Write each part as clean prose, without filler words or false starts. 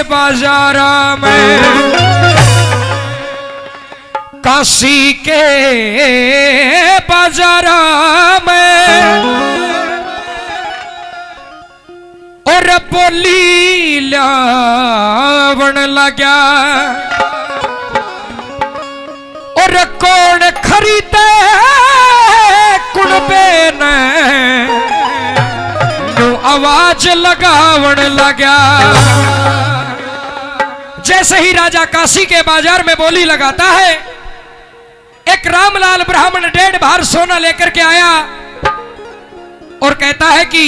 बाजार में, काशी के बाजार में, और बोली लावण लगा, और कौन खरीदे कुणबे ने आवाज लगावण लगा। जैसे ही राजा काशी के बाजार में बोली लगाता है, एक रामलाल ब्राह्मण 1.5 भार सोना लेकर के आया और कहता है कि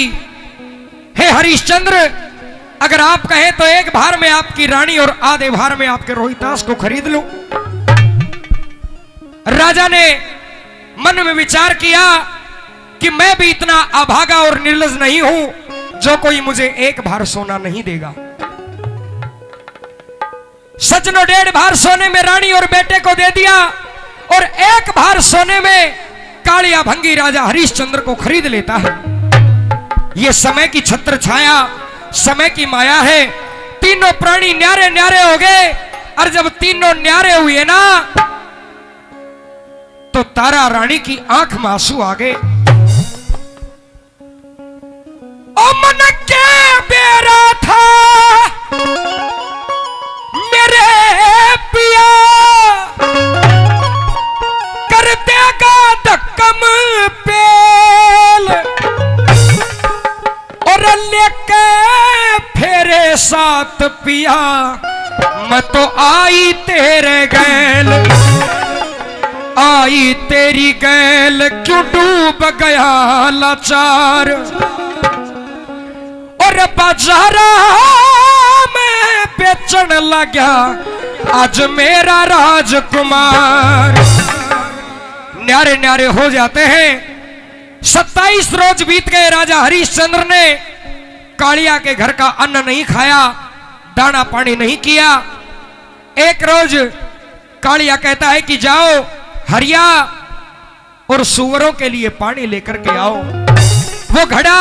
हे हरिश्चंद्र, अगर आप कहें तो 1 भार में आपकी रानी और आधे भार में आपके रोहितास को खरीद लूं। राजा ने मन में विचार किया कि मैं भी इतना अभागा और निर्लज नहीं हूं जो कोई मुझे 1 भार सोना नहीं देगा। सजनो 1.5 भार सोने में रानी और बेटे को दे दिया और 1 भार सोने में कालिया भंगी राजा हरिश्चंद्र को खरीद लेता है। यह समय की छत्र छाया, समय की माया है। तीनों प्राणी न्यारे न्यारे हो गए, और जब तीनों न्यारे हुए ना, तो तारा रानी की आंख में आंसू आ गए। ओ मन के बेरा था मेरे पिया, कर देगा धक्कम पेल, और लेके फेरे साथ पिया, मैं तो आई तेरे गैल, आई तेरी गैल, क्यों डूब गया लाचार, और बाजारा में बेचन लगा आज मेरा राजकुमार। न्यारे न्यारे हो जाते हैं। 27 रोज बीत गए। राजा हरिश्चंद्र ने कालिया के घर का अन्न नहीं खाया, दाना पानी नहीं किया। एक रोज कालिया कहता है कि जाओ हरिया और सुअरों के लिए पानी लेकर के आओ। वो घड़ा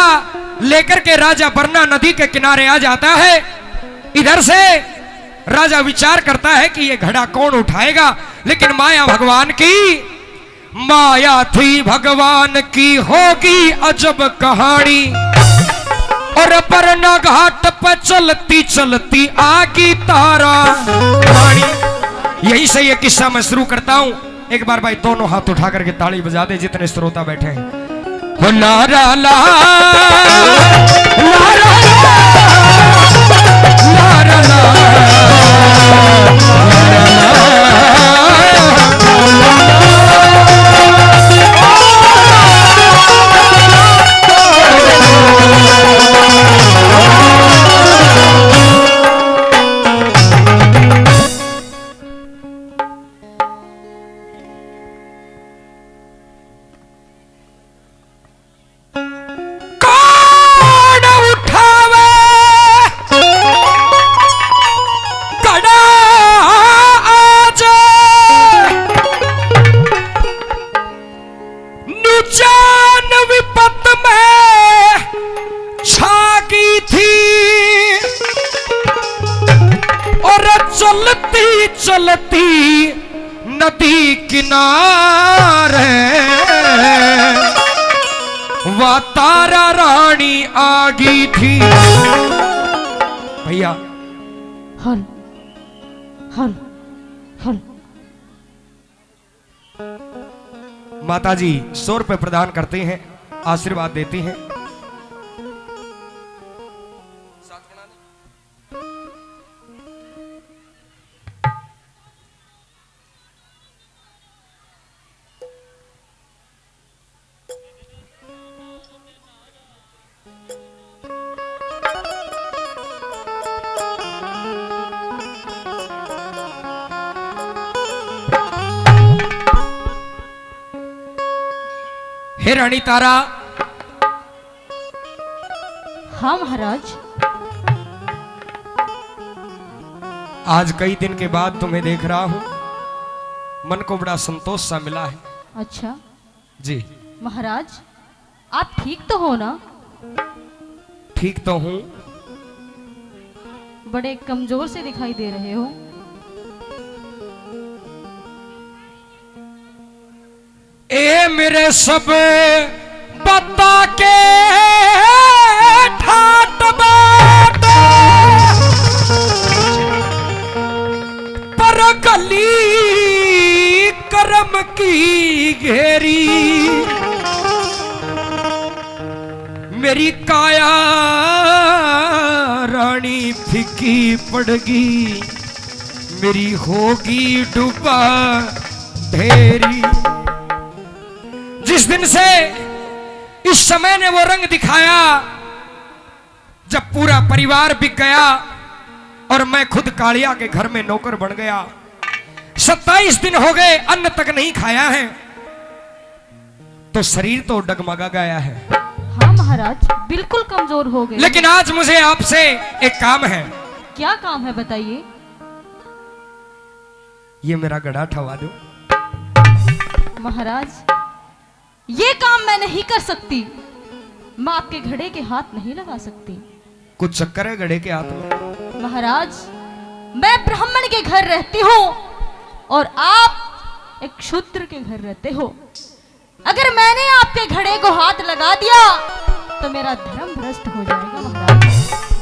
लेकर के राजा बरना नदी के किनारे आ जाता है। इधर से राजा विचार करता है कि ये घड़ा कौन उठाएगा, लेकिन माया भगवान की, माया थी भगवान की होगी अजब कहानी, और बरना घाट पर चलती चलती आगी तारा रानी। यही से ये किस्सा मैं शुरू करता हूं। एक बार भाई दोनों हाथ उठा करके ताली बजा दे जितने श्रोता बैठे हैं। हो लारा ला लारा लारा चलती नदी किनारे वह तारा रानी आगी थी। भैया हल हल हल। माताजी 100 रुपए प्रदान करते हैं, आशीर्वाद देती हैं। हे रानी तारा। हाँ महाराज। आज कई दिन के बाद तुम्हें देख रहा हूं, मन को बड़ा संतोष सा मिला है। अच्छा जी महाराज, आप ठीक तो हो ना? ठीक तो हूं, बड़े कमजोर से दिखाई दे रहे हो। ए मेरे सब बता के ठाट बाट पर गली करम की घेरी, मेरी काया रानी फीकी पड़गी, मेरी होगी डूबा ढेरी। जिस दिन से इस समय ने वो रंग दिखाया जब पूरा परिवार बिक गया और मैं खुद कालिया के घर में नौकर बन गया। 27 दिन हो गए अन्न तक नहीं खाया है तो शरीर तो डगमगा गया है। हाँ महाराज, बिल्कुल कमजोर हो गए। लेकिन आज मुझे आपसे एक काम है। क्या काम है बताइए। ये मेरा गड़ा ठवा दो। महाराज, ये काम मैं नहीं कर सकती। मैं आपके घड़े के हाथ नहीं लगा सकती। कुछ चक्कर है घड़े के हाथ में? महाराज, मैं ब्राह्मण के घर रहती हूँ और आप एक शूद्र के घर रहते हो। अगर मैंने आपके घड़े को हाथ लगा दिया तो मेरा धर्म भ्रष्ट हो जाएगा। महाराज,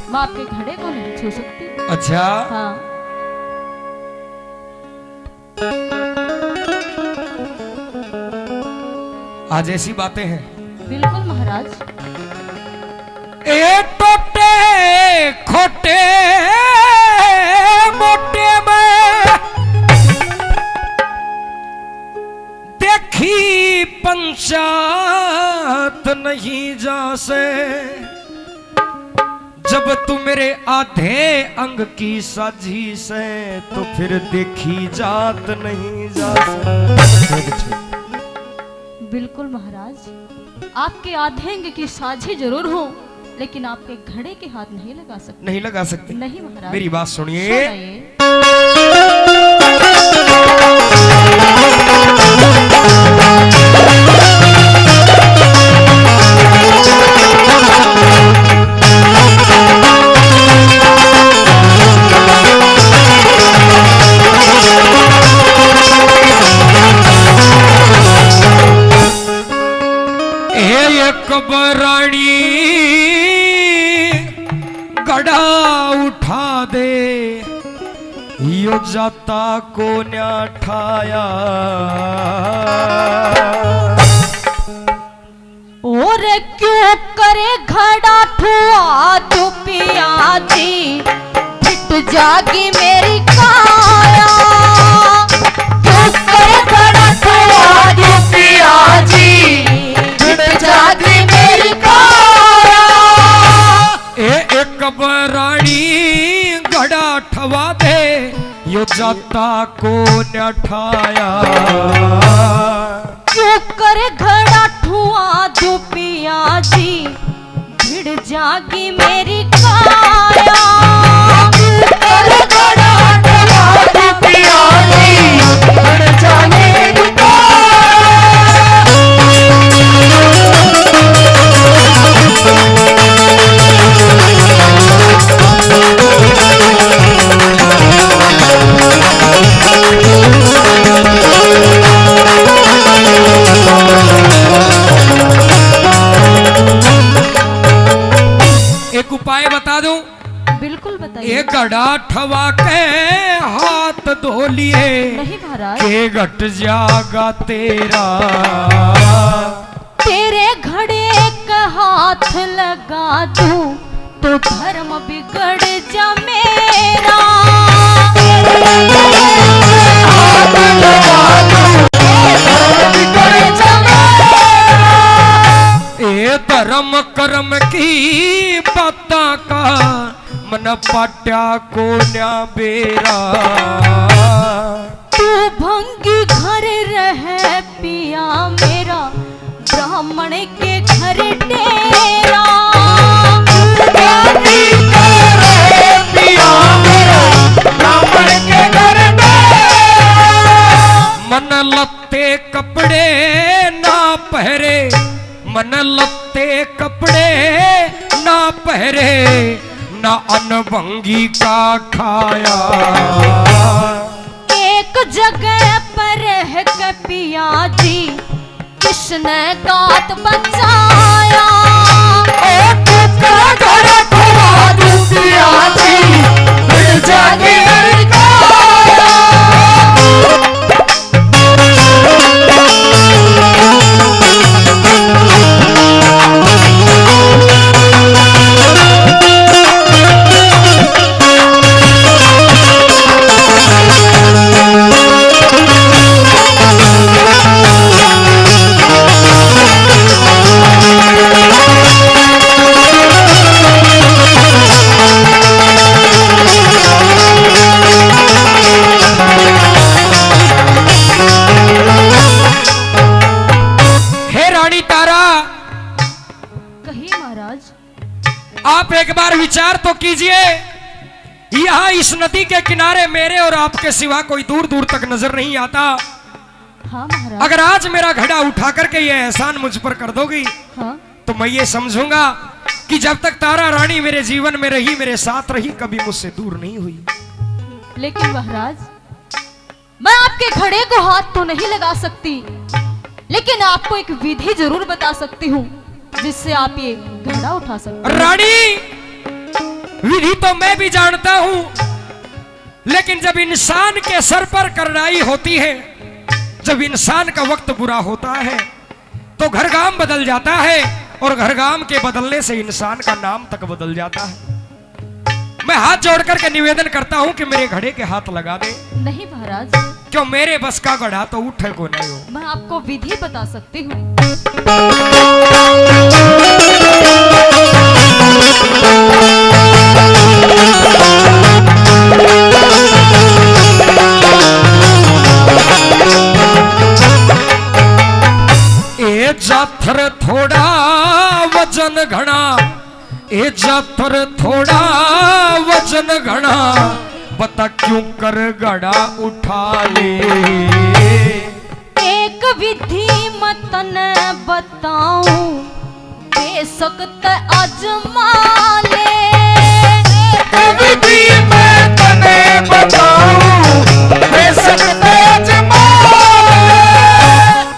मैं आपके घड़े को नहीं छू सकती। अच्छा हाँ। आज ऐसी बातें हैं। बिल्कुल महाराज। ए टोटे खोटे मोटे में देखी पंचायत नहीं जासे, जब तू मेरे आधे अंग की साझी से तो फिर देखी जात नहीं जासे। बिल्कुल महाराज, आपके आधे अंग की साझी जरूर हो लेकिन आपके घड़े के हाथ नहीं लगा सकते। नहीं लगा सकते? नहीं महाराज। मेरी बात सुनिए। सुनाइए। रानी गड़ा उठा दे, यो जाता को न्या ठाया। और क्यों करे घड़ा ठुआ तू पिया जी, फिट जागी मेरी काया। क्यों करे घड़ा ठुआ तू पिया जी, फिट जागी मेरी काया। एक रानी गड़ा ठवा दे, यो जाता को न्या ठाया। क्यों करे घड़ा ठुआ तू पिया जी, भिड़ जागी मेरी काया। करे घड़ा ठुआ तू पिया जी, भिड़ जागी मेरी काया। एक उपाय बता दूं? बिल्कुल बताइए। एक गड़ा ठवा के हाथ धो लिए, नहीं महाराज। के घट जागा तेरा। तेरे घड़े का हाथ लगा दूं तो धर्म बिगड़ जा मेरा। हाथ लगा दूं तो बिगड़ जा मेरा। ए धर्म कर्म की बाता का मन पाट्या को न्या बेरा। तू भंगी घर रह पिया मेरा, ब्राह्मण के घर डेरा। मन लत्ते कपड़े ना पहरे, मन लत्ते कपड़े ना पहरे, ना अनभंगी का खाया। एक जगह पर है कपिया जी, किसने गात बचाया। आप एक बार विचार तो कीजिए, यहाँ इस नदी के किनारे मेरे और आपके सिवा कोई दूर दूर तक नजर नहीं आता। हाँ महाराज। अगर आज मेरा घड़ा उठा करके ये एहसान मुझ पर कर दोगी, हाँ? तो मैं ये समझूंगा कि जब तक तारा रानी मेरे जीवन में रही, मेरे साथ रही, कभी मुझसे दूर नहीं हुई। लेकिन महाराज, मैं आपके घड़े को हाथ तो नहीं लगा सकती, लेकिन आपको एक विधि जरूर बता सकती हूँ जिससे आप ये घड़ा उठा सकते हैं। रानी, विधि तो मैं भी जानता हूं, लेकिन जब इंसान के सर पर करनाई होती है, जब इंसान का वक्त बुरा होता है, तो घर गाम बदल जाता है, और घर गाम के बदलने से इंसान का नाम तक बदल जाता है। मैं हाथ जोड़ करके निवेदन करता हूं कि मेरे घड़े के हाथ लगा दे। नहीं महाराज। क्यों? मेरे बस का घड़ा तो उठे को नहीं हो। मैं आपको विधि बता सकती हूँ। ए जाथर थोड़ा वजन घना, ए जाथर थोड़ा वजन घना, बता क्यों कर घड़ा उठा ले। एक विधि मतन बताऊं, बेशक ते आजमा ले। एक विधि मैं तने बताऊं, बेशक ते आजमा ले।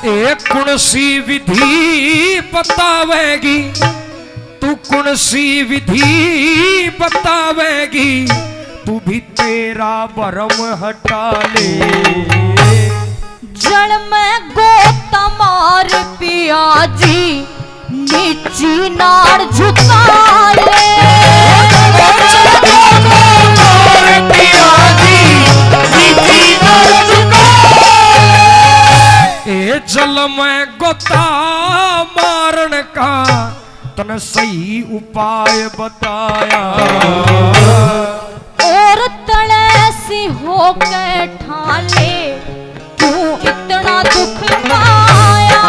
एक कौन सी विधि बतावेगी, तू कौन सी विधि बतावेगी, तू भी तेरा भरम हटा ले। जड़ में गोता मार पिया जी, नीची नार झुका ले। ए जल में गोता मारन का तन सही उपाय बताया। और तले सी हो के ठाले, क्यों इतना दुख पाया।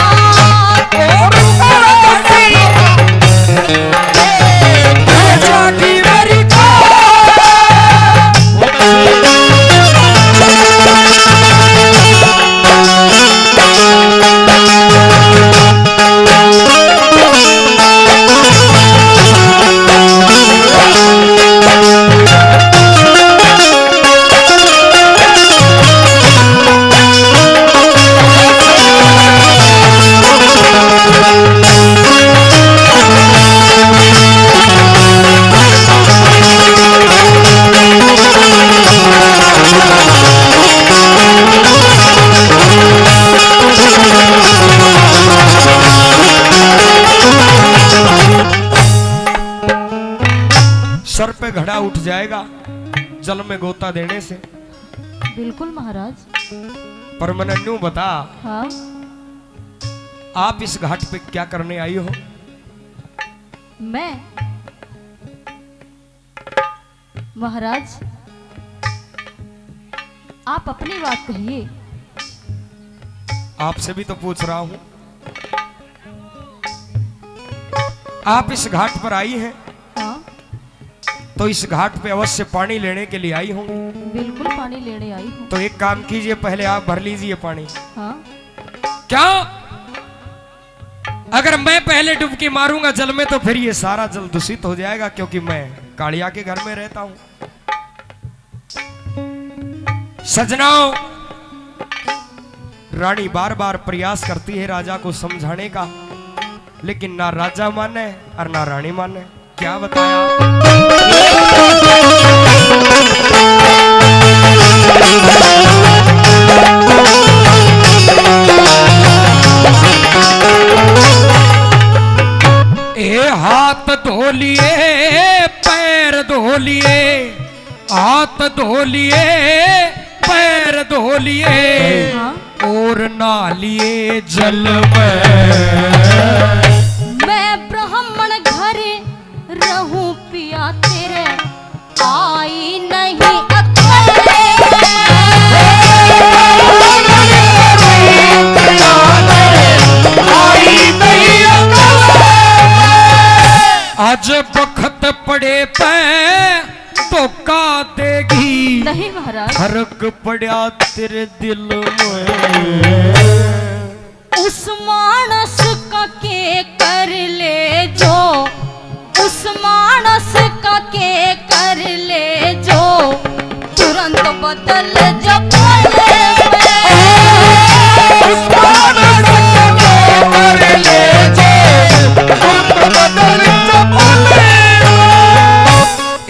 सर पे घड़ा उठ जाएगा जल में गोता देने से। बिल्कुल महाराज। पर मैंने न्यू बता, हाँ? आप इस घाट पे क्या करने आई हो? मैं महाराज, आप अपनी बात कहिए। आपसे भी तो पूछ रहा हूं। आप इस घाट पर आई हैं, हाँ? तो इस घाट पे अवश्य पानी लेने के लिए आई होंगी। बिल्कुल पानी लेने आई हूँ। तो एक काम कीजिए, पहले आप भर लीजिए पानी। हाँ? क्या? अगर मैं पहले डुबकी मारूंगा जल में, तो फिर ये सारा जल दूषित हो जाएगा, क्योंकि मैं कालिया के घर में रहता हूं। सजनाओं, रानी बार बार प्रयास करती है राजा को समझाने का, लेकिन ना राजा माने और ना रानी माने। क्या बताया? ए हाथ धो लिए, पैर धो लिए, हाथ धो लिए, पैर धो लिए, और नहा लिए जल में। मैं ब्राह्मण घर रहूं पिया तेरे, आई नहीं आज बखत पड़े पे धोखा देगी, नहीं महाराज। फर्क पड़ा तेरे दिल में। उस मानस का के कर ले जो, उस मानस का के कर ले जो, तुरंत बदल जब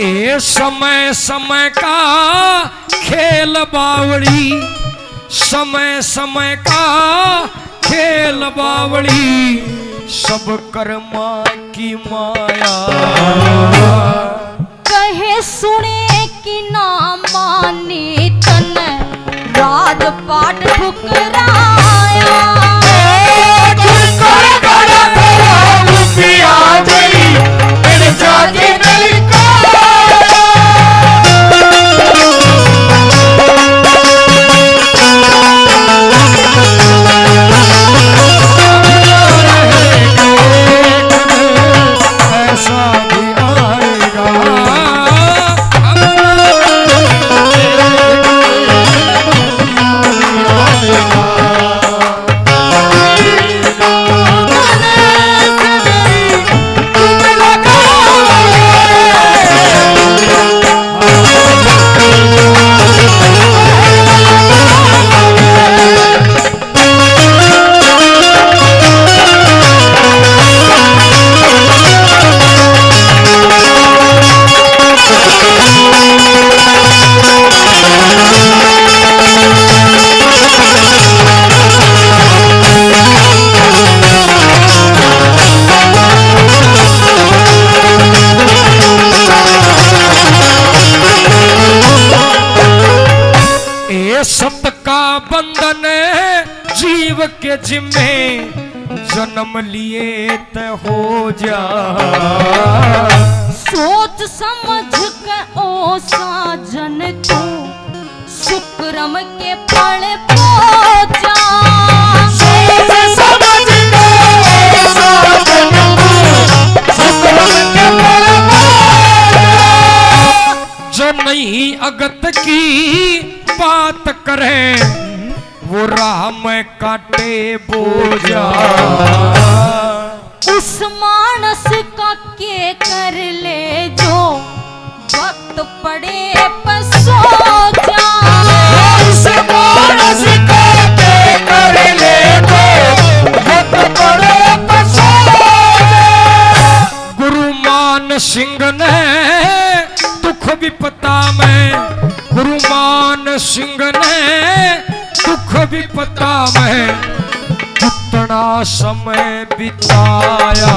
ए समय समय का खेल बावड़ी, समय समय का खेल बावड़ी, सब कर्मा की माया। कहे सुने कि ना माने तन, राजपाट ठुकराया। सत का बंधन जीव के जिम्मे, जन्म लिए त हो जा। सोच समझ के ओ साजन तू, शुक्रम के फल पहुंचा। सोच समझ के ओ साजन तू, शुक्रम के फल पहुंचा। जो नहीं अगत की बात करे, वो राह में काटे बोझा। उस मानस का के कर ले जो, वक्त पड़े पर सो जा। उस मानस का के कर ले जो, वक्त पड़े पर सो जा। गुरु मान सिंह ने दुख विपता में, गुरु मान सिंह ने दुख विपता में कितना समय बिताया।